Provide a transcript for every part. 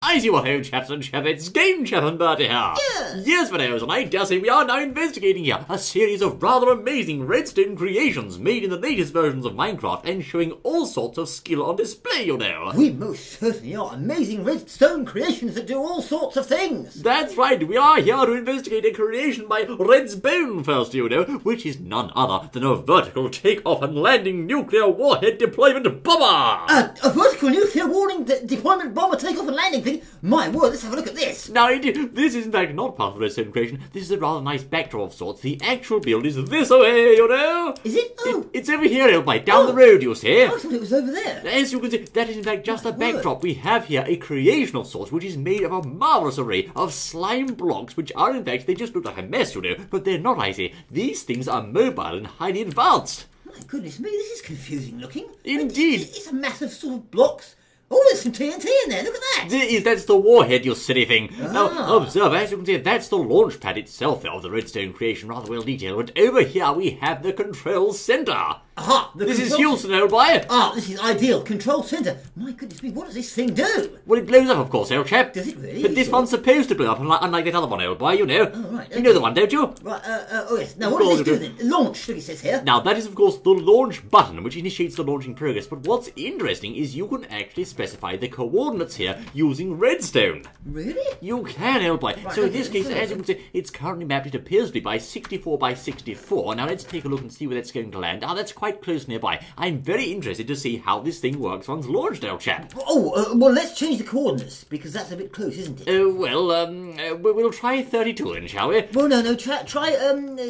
I see what ho, chaps and chappets, Game Chap and Bertie here. Yeah. Yes, fellows, and I dare say we are now investigating here a series of rather amazing redstone creations made in the latest versions of Minecraft and showing all sorts of skill on display, you know. We most certainly are amazing redstone creations that do all sorts of things. That's right, we are here to investigate a creation by REDSTONE first, you know, which is none other than a vertical take-off and landing nuclear warhead deployment bomber. A vertical nuclear warning deployment bomber take-off and landing thing? My word, let's have a look at this. Now, indeed, this is in fact not part of the redstone creation. This is a rather nice backdrop of sorts. The actual build is this away, you know. Is it? Oh. It's over here, Elby, down the road, you see. I thought it was over there. As you can see, that is in fact just a backdrop. We have here a creation of sorts which is made of a marvellous array of slime blocks, which are in fact, they just look like a mess, you know, but they're not, I say. These things are mobile and highly advanced. My goodness me, this is confusing looking. Indeed. It's a massive sort of blocks. Oh, there's some TNT in there, look at that! That's the warhead, you silly thing. Ah. Now, observe, as you can see, that's the launch pad itself of the redstone creation, rather well detailed. But over here we have the control centre. Aha! This is Houston, old boy. Ah, this is ideal. Control centre. My goodness me, what does this thing do? Well, it blows up, of course, old chap. Does it really? But this one's supposed to blow up, unlike that other one, old boy, you know. Oh, right. Okay. You know the one, don't you? Right, oh yes. Now, what does this do then? Launch, look, it says here. Now, that is, of course, the launch button, which initiates the launching progress. But what's interesting is you can actually specify the coordinates here using redstone. Really? You can, old boy. Right, so in okay, this case, as you can see, it's currently mapped, it appears to be by 64 by 64. Now, let's take a look and see where that's going to land. Ah, that's quite close nearby. I'm very interested to see how this thing works once launched, old chap. Oh, well, let's change the coordinates, because that's a bit close, isn't it? We'll try 32 then, shall we? Well, no, try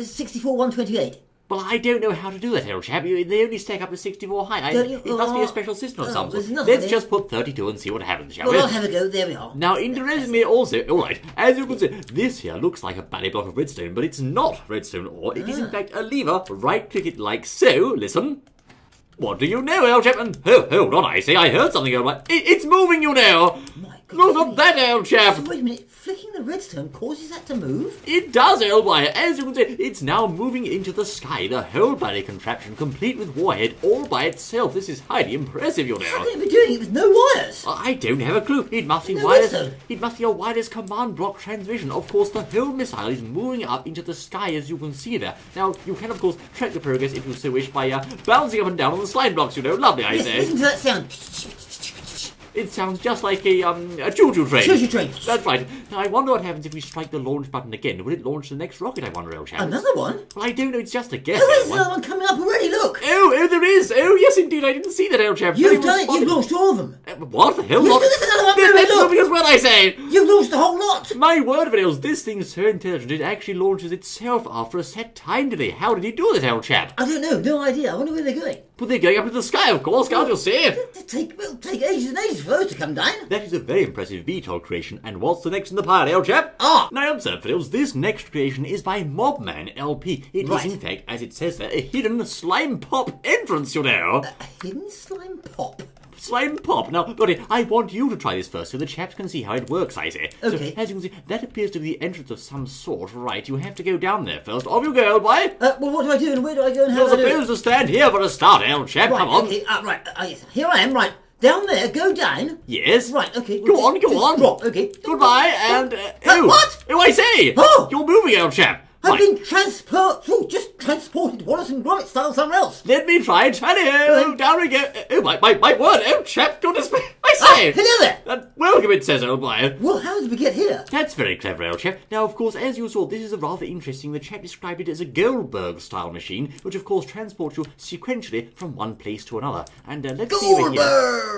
64, 128. Well, I don't know how to do that, old chap. They only stack up to 64 high. It must be a special system of some sort. Let's just put 32 and see what happens, shall we? Well, I'll have a go. There we are. Now, interestingly also, alright, as you can see, this here looks like a bally block of redstone, but it's not redstone ore. It is in fact a lever. Right-click it like so. Listen. What do you know, old chap? And hold on, I say, I heard something over my... It's moving, you know! My goodness. Look at that, old chap! So wait a minute, flicking the redstone causes that to move? It does, old boy. As you can see, it's now moving into the sky. The whole bloody contraption, complete with warhead, all by itself. This is highly impressive, you know. How can it be doing it with no wires? I don't have a clue. It must be No wireless. redstone. It must be a wireless command block transmission. Of course, the whole missile is moving up into the sky, as you can see there. Now, you can, of course, track the progress if you so wish by bouncing up and down on the slime blocks, you know. Lovely, I say. Listen to that sound. It sounds just like a choo-choo train. Choo-choo train. That's right. Now, I wonder what happens if we strike the launch button again. Will it launch the next rocket, I wonder, old chap? Another one? Well, I don't know. It's just a guess. Oh, there's another one coming up already, look. Oh, there is. Oh, yes, indeed. I didn't see that, old chap. You've done it. You've launched all of them. What the hell? Look, there's another one. That's Look. moving as well, I say. You've launched the whole lot. My word of it is, this thing's so intelligent it actually launches itself after a set time delay. How did he do that, old chap? I don't know. No idea. I wonder where they're going. But they're going up into the sky, of course, can't you see? It'll take ages and ages for those to come down. That is a very impressive VTOL creation. And what's the next in the pile, old chap? Ah! Now observe, Fiddles, this next creation is by Mobman LP. It Right. is, in fact, as it says there, a hidden slime pop entrance, you know. A hidden slime pop. Slime pop. Now, Buddy, I want you to try this first so the chaps can see how it works, I say. Okay. So, as you can see, that appears to be the entrance of some sort. Right, you have to go down there first. Off you go, old boy. Well, what do I do and where do I go and how You're do I do it? supposed to stand here for a start, old chap. Right, Come on. okay, right, yes, here I am, right. Down there, go down. Yes. Right, okay. Go well, on, go just on. Drop, okay. Goodbye, and... What? Oh, I say! Oh! You're moving, old chap. I've Right. been transported Wallace and Gromit style somewhere else. Let me try. Tally-ho. Down we go. Oh, my word. Oh, chap, goodness me. I say. Hello there. Welcome, it says, old boy. Well, how did we get here? That's very clever, old chap. Now, of course, as you saw, this is a rather interesting. The chap described it as a Goldberg-style machine, which, of course, transports you sequentially from one place to another. And let's see over here.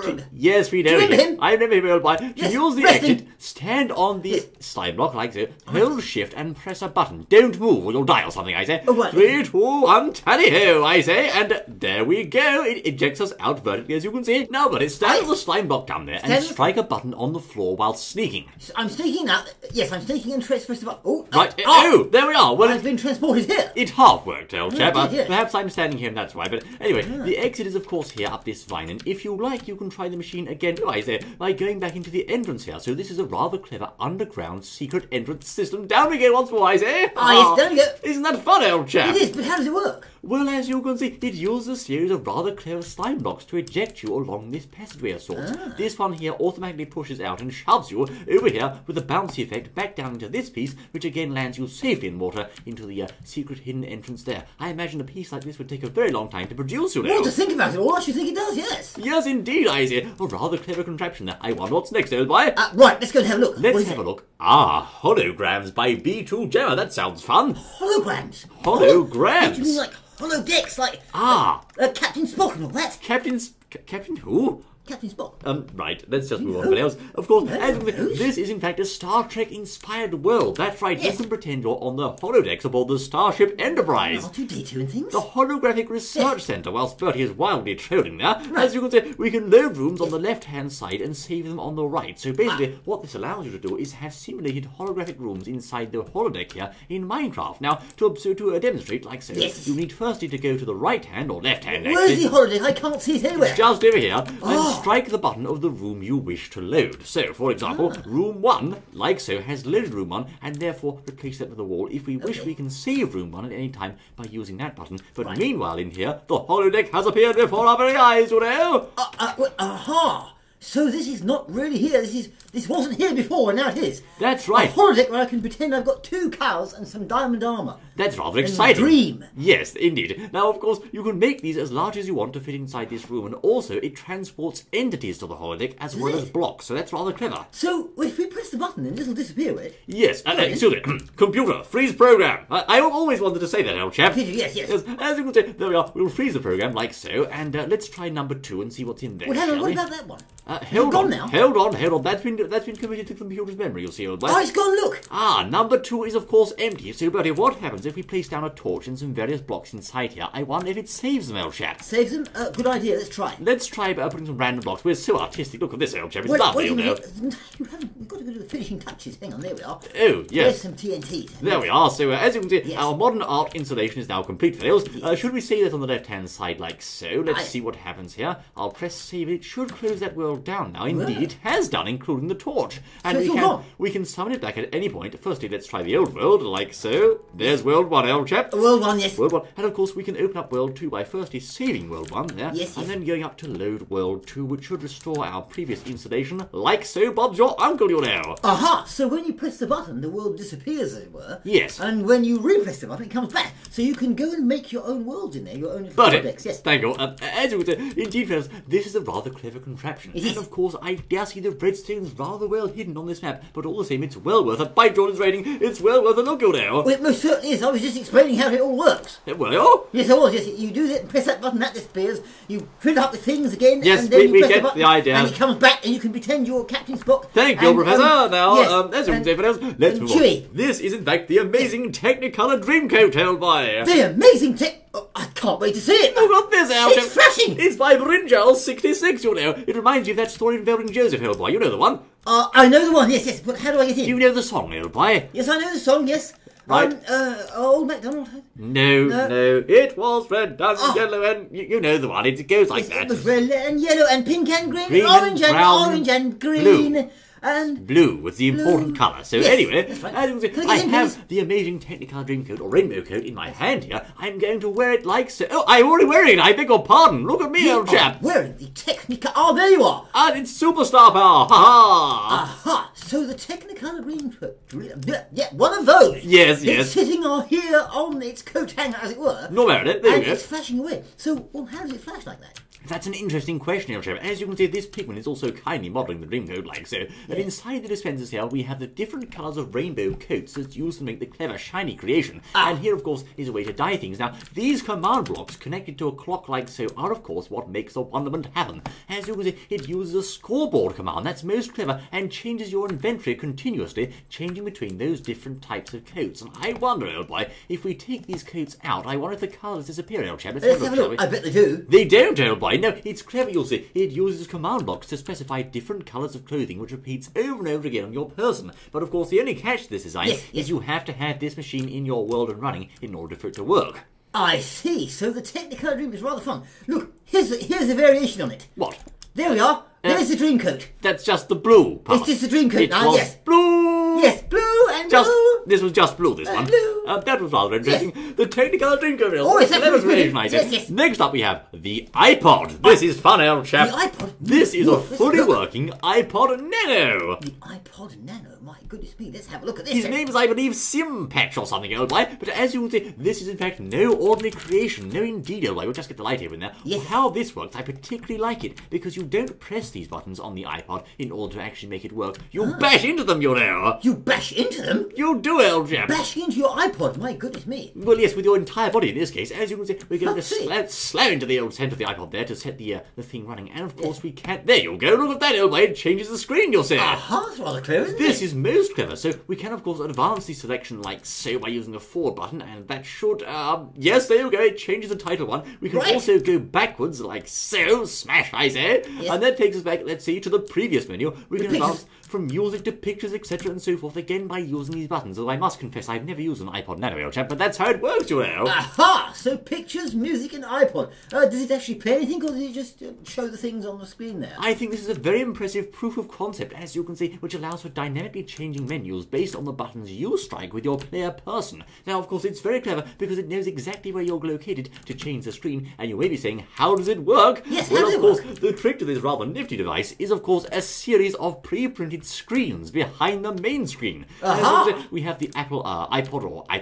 Goldberg! Yes, we know Do you remember him? I remember him, old boy. Yes, To use the resting. exit, stand on the slime block like so, hold shift and press a button. Don't move or you'll die or something, I say. Oh, right. 3, 2, 1, tally-ho, I say. And there we go. It ejects us out vertically, as you can see. Now, but stand on the slime block down there and Stand- strike a button on the floor while sneaking. I'm sneaking now. Yes, I'm sneaking and press the button. Oh, Right, oh, there we are. Well, I've been transported here. it half worked, old chap. it did, yes. Perhaps I'm standing here and that's why. But anyway, the exit is, of course, here up this vine. And if you like, you can try the machine again, I say, by going back into the entrance here. So this is a rather clever underground secret entrance system. Down we go once more, I say. Ah, yes, Yes, there we go. Isn't that fun, old chap? It is, but how does it work? Well, as you can see, it uses a series of rather clever slime blocks to eject you along this passageway of sorts. This one here automatically pushes out and shoves you over here with a bouncy effect back down into this piece, which again lands you safely in water into the secret hidden entrance there. I imagine a piece like this would take a very long time to produce, you know. Well, to think about it all, I should think it does, yes. Yes, indeed, I see. A rather clever contraption there. I wonder what's next, old boy. Right, let's go and have a look. Let's have a look. Ah, holograms by B2 Gemma. That sounds fun. Holograms? Holograms? You mean like holodecks, like Captain Spock and all that? Captain who? Captain Spock. Right, let's just move on to else. Of course, this is in fact a Star Trek-inspired world. That's right, you can pretend you're on the holodecks aboard the Starship Enterprise. R2-D2 and things. The Holographic Research Centre, whilst Bertie is wildly trolling there. As you can see, we can load rooms on the left-hand side and save them on the right. So basically, what this allows you to do is have simulated holographic rooms inside the holodeck here in Minecraft. Now, to demonstrate like so, you need firstly to go to the right-hand or left-hand. Where's the holodeck? I can't see it anywhere. Just over here. And strike the button of the room you wish to load. So, for example, room 1, like so, has loaded room 1, and therefore replace that with the wall. If we wish, we can save room 1 at any time by using that button. But meanwhile, in here, the holodeck has appeared before our very eyes, you know. So this is not really here. This wasn't here before, and now it is. That's right. A holodeck where I can pretend I've got 2 cows and some diamond armour. That's rather exciting. Dream. Yes, indeed. Now, of course, you can make these as large as you want to fit inside this room, and also it transports entities to the holodeck as well as blocks, so that's rather clever. So, if we press the button, then this will disappear, will it? Yes. Excuse me. Computer, freeze program. I always wanted to say that, old chap. Yes. As you can see, there we are. We'll freeze the program like so, and let's try number 2 and see what's in there. Well, hang on, what about that one? Hold on now. Hold on. That's been committed to the computer's memory, you'll see, old boy. Oh, it's gone, look. Number 2 is, of course, empty. So, Bertie, what happens if we place down a torch and some various blocks inside here? I wonder if it saves them, old chap. Saves them? Good idea, let's try. Let's try putting some random blocks. We're so artistic. Look at this, old chap. It's lovely, you know. We've got to go to the finishing touches. Hang on, there we are. Oh, yes. There's some TNT. There we are. So, as you can see, our modern art installation is now complete, fellows. Should we save that on the left-hand side like so? Let's see what happens here. I'll press save. It should close that world down now. Indeed, it has done, including the torch. And we can summon it back at any point. Firstly, let's try the old world, like so. There's world 1, old chap. World 1, yes. World 1. And of course, we can open up world 2 by firstly saving world 1 there. Yes. And then going up to load world 2, which should restore our previous installation, like so. Bob's your uncle, you know. Aha! So when you press the button, the world disappears, as it were. Yes. And when you re-press the button, it comes back. So you can go and make your own worlds in there, your own holodecks. Yes. Thank you. As you can say, indeed, friends, this is a rather clever contraption. It is. And of course, I dare see the redstone's rather well hidden on this map, but all the same, it's well worth it. By Jordan's rating, it's well worth a look, you know. Well, it most certainly is. I was just explaining how it all works. Well, yes, I was. Yes, you do that, press that button, that disappears. You fill up the things again. Yes, and then we press get the button, the idea. And it comes back, and you can pretend you're Captain Spock. Thank you, Professor. Now, yes, as you can say, fellows, let's move on. This is, in fact, the amazing Technicolor Dreamcoat held by. The amazing I can't wait to see it. Look at this, Al. It's flashing. It's by Brinjal 66, you know. It reminds you of that story involving Joseph, old boy. You know the one. I know the one, yes. But how do I get in? Do you know the song, old boy? Yes, I know the song, yes. Right. Old MacDonald. No. It was red and yellow and... You know the one. It goes like that. It was red and yellow and pink and green, green orange and brown, orange and green. Blue. And blue was the important colour. So anyway, right. as you can see, I have the amazing Technicolor Dreamcoat, or Rainbow Coat, in my hand here. I'm going to wear it like so. Oh, I'm already wearing it. I beg your pardon. Look at me, old chap. Wearing the Technicolor. Oh, there you are. And it's superstar power. Ha ha. Aha. So the Technicolor Dreamcoat. Yeah, one of those. Yes. It's sitting here on its coat hanger, as it were. No merit. There you go. It's flashing away. So, well, how does it flash like that? That's an interesting question, old chap. As you can see, this pigment is also kindly modelling the Dreamcoat like so. And inside the dispensers here, we have the different colours of rainbow coats that's used to make the clever, shiny creation. And here, of course, is a way to dye things. Now, these command blocks connected to a clock like so are, of course, what makes the wonderment happen. As you can see, it uses a scoreboard command that's most clever and changes your inventory continuously, changing between those different types of coats. And I wonder, old boy, if we take these coats out, I wonder if the colours disappear, old chap. Let's have a look. I bet they do. They don't, old boy. No, it's clever, you'll see. It uses command blocks to specify different colours of clothing, which repeats over and over again on your person. But of course, the only catch to this design is you have to have this machine in your world and running in order for it to work. I see. So the Technicolor Dream is rather fun. Look, here's a variation on it. What? There we are. There's the Dreamcoat. That's just the blue part. It's just the Dreamcoat now, yes. Blue! Yes, blue and just blue. Hello. This was just blue, this one. Hello. That was rather interesting. The Technicolor Tinkerbell. Oh, yes, that was very good. nice. Yes. Next up we have the iPod. This is fun, old chap. The iPod? This is a Look, fully look. working iPod Nano. The iPod Nano. My goodness me. Let's have a look at this. His name is, I believe, Sim Patch or something, old boy. But as you will see, this is in fact no ordinary creation. No, indeed, old boy. We'll just get the light here in there. Yes. Well, how this works, I particularly like it because you don't press these buttons on the iPod in order to actually make it work. You bash into them, you know. You bash into them? You do, old chap. Bashing into your iPod? My goodness me. Well, yes, with your entire body in this case. As you can see, we're going to see. slam into the old centre of the iPod there to set the thing running. And of course, we can. There you go. Look at that, old boy. It changes the screen, you'll see. Aha, that's rather clever, isn't This it? is most clever. So we can, of course, advance the selection like so by using the forward button, and that should, yes, there you go. It changes the title one. We can Right. also go backwards like so. Smash, I say. Yes. And that takes us back, let's see, to the previous menu. We can pictures. advance from music to pictures, etc., and so forth, again by using these buttons. Although I must confess, I've never used an iPod Nano, old chap, but that's how it works, you know. Aha! So pictures, music, and iPod. Does it actually play anything, or does it just show the things on the screen there? I think this is a very impressive proof of concept, as you can see, which allows for dynamically changing menus based on the buttons you strike with your player person. Now, of course, it's very clever because it knows exactly where you're located to change the screen, and you may be saying, how does it work? Yes, well, how does of it course, work? the trick to this rather nifty device is, of course, a series of pre-printed screens behind the main screen. Aha! We have the Apple iPod or iPod